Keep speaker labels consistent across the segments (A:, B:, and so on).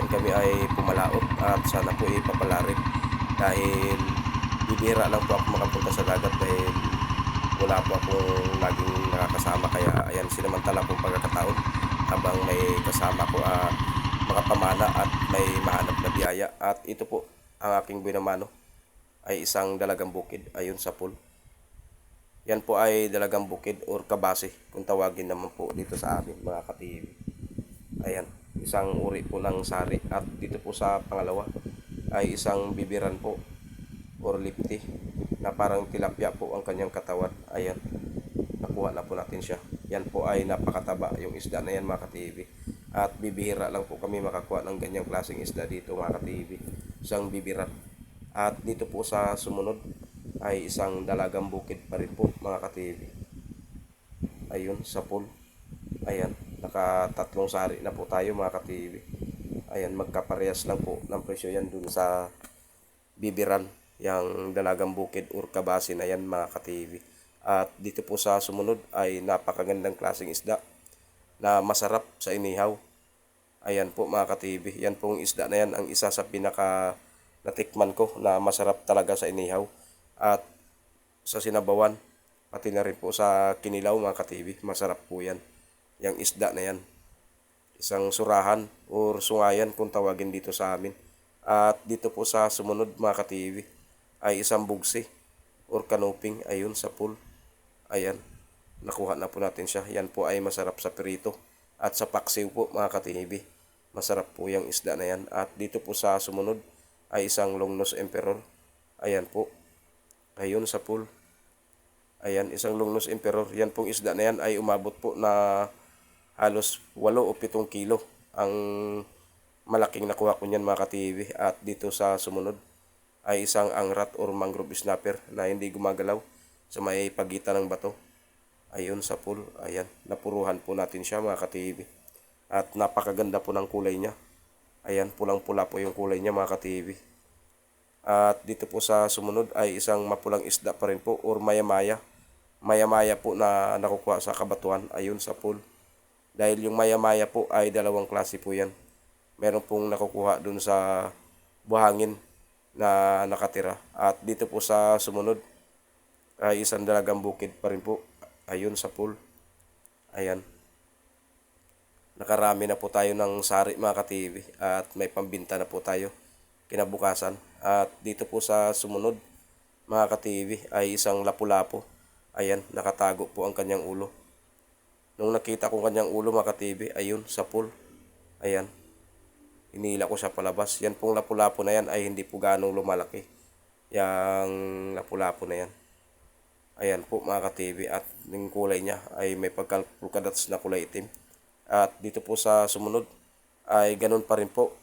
A: yan kami ay pumalaot at sana po ipapalarin dahil bibihira lang po ako makapunta sa dagat dahil wala po akong laging nakakasama, kaya ayan sinamantala pong pagkakataon habang may kasama ko makapamana at may mahanap na biyaya. At ito po ang aking binamano ay isang dalagang bukid ayon sa pool. Yan po ay dalagang bukid or kabase kung tawagin naman po dito sa amin mga ka-TV. Ayan, isang uri po ng sari. At dito po sa pangalawa ay isang bibiran po or lipti na parang tilapia po ang kanyang katawan. Ayan, nakuha na po natin siya. Yan po ay napakataba yung isda na yan mga ka-TV. At bibihira lang po kami makakuha ng ganyang klaseng isda dito mga ka-TV. Isang bibiran. At dito po sa sumunod ay isang dalagang bukid pa rin po mga ka-TV. Ayun sa pool. Ayan, nakatatlong sari na po tayo mga ka-TV. Ayan, magkaparehas lang po ng presyo yan dun sa bibiran, yung dalagang bukid or kabase na yan mga ka-TV. At dito po sa sumunod ay napakagandang klaseng isda na masarap sa inihaw. Ayan po mga ka-TV, yan pong isda na yan ang isa sa pinaka natikman ko na masarap talaga sa inihaw at sa sinabawan, pati na rin po sa kinilaw mga ka-TV. Masarap po yan, yung isda na yan. Isang surahan or sungayan kung tawagin dito sa amin. At dito po sa sumunod mga ka-TV ay isang bugsi or kanuping ayun sa pool. Ayan, nakuha na po natin siya. Yan po ay masarap sa pirito at sa paksiw po mga ka-TV. Masarap po yung isda na yan. At dito po sa sumunod ay isang longnose emperor. Ayan po, ayun sa pool. Ayan, isang longnose emperor. Yan pong isda na yan ay umabot po na halos 8 o 7 kilo ang malaking nakuha ko niyan mga ka-TV. At dito sa sumunod ay isang angrat or mangrove snapper na hindi gumagalaw sa may pagitan ng bato. Ayun sa pool. Ayan, napuruhan po natin siya mga ka-TV. At napakaganda po ng kulay niya. Ayan, pulang-pula po yung kulay niya mga ka-TV. At dito po sa sumunod ay isang mapulang isda pa rin po or maya-maya. Maya-maya po na nakukuha sa kabatuan ayun sa pool. Dahil yung maya-maya po ay dalawang klase po yan. Meron pong nakukuha dun sa buhangin na nakatira. At dito po sa sumunod ay isang dalagang bukid pa rin po ayun sa pool. Ayan, nakarami na po tayo ng sari mga ka-TV at may pambinta na po tayo kinabukasan. At dito po sa sumunod mga ka-TV ay isang lapu-lapo. Ayan, nakatago po ang kanyang ulo. Nung nakita ko kanyang ulo mga ka-TV, ayun sa pool. Ayan, inila ko siya palabas. Yan pong lapu-lapo na yan ay hindi po ganong lumalaki, yang lapu-lapo na yan. Ayan po mga ka-TV, at yung kulay niya ay may pagka-polkadats na kulay itim. At dito po sa sumunod ay ganun pa rin po,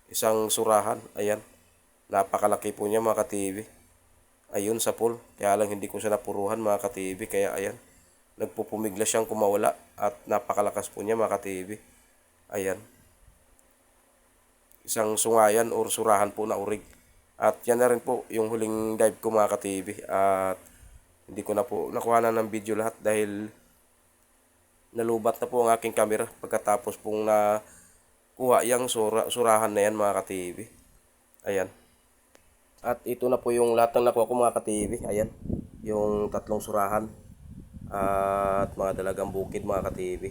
A: isang surahan. Ayan, napakalaki po niya mga ka-TV. Ayun sa pool, kaya lang hindi ko siya napuruhan mga ka-TV, kaya ayan, nagpupumigla siyang kumawala at napakalakas po niya mga ka-TV. Ayan, isang sungayan or surahan po na urig. At yan na rin po yung huling dive ko mga ka-TV. At hindi ko na po nakuha na ng video lahat dahil nalubat na po ang aking camera pagkatapos pong nakuha yung surahan na yan mga ka-TV. Ayan. At ito na po yung lahat ng nakuha ko mga ka-TV. Ayan, yung tatlong surahan at mga dalagang bukid mga ka-TV.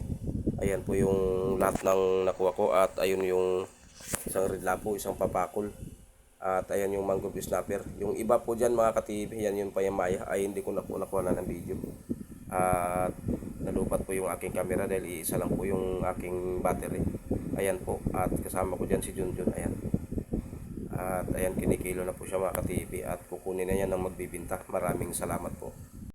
A: Ayan po yung lahat ng nakuha ko. At ayun yung isang red labo, isang papakol. At ayan yung mangrove snapper. Yung iba po dyan mga ka-TV, yan yung payamaya ay hindi ko na po nakuha na ng video. At nalupat po yung aking camera dahil isa lang po yung aking battery. Ayan po, at kasama ko dyan si Junjun. Ayan. At ayan, kinikilo na po siya mga ka-TV at kukunin na yan ng magbibinta. Maraming salamat po.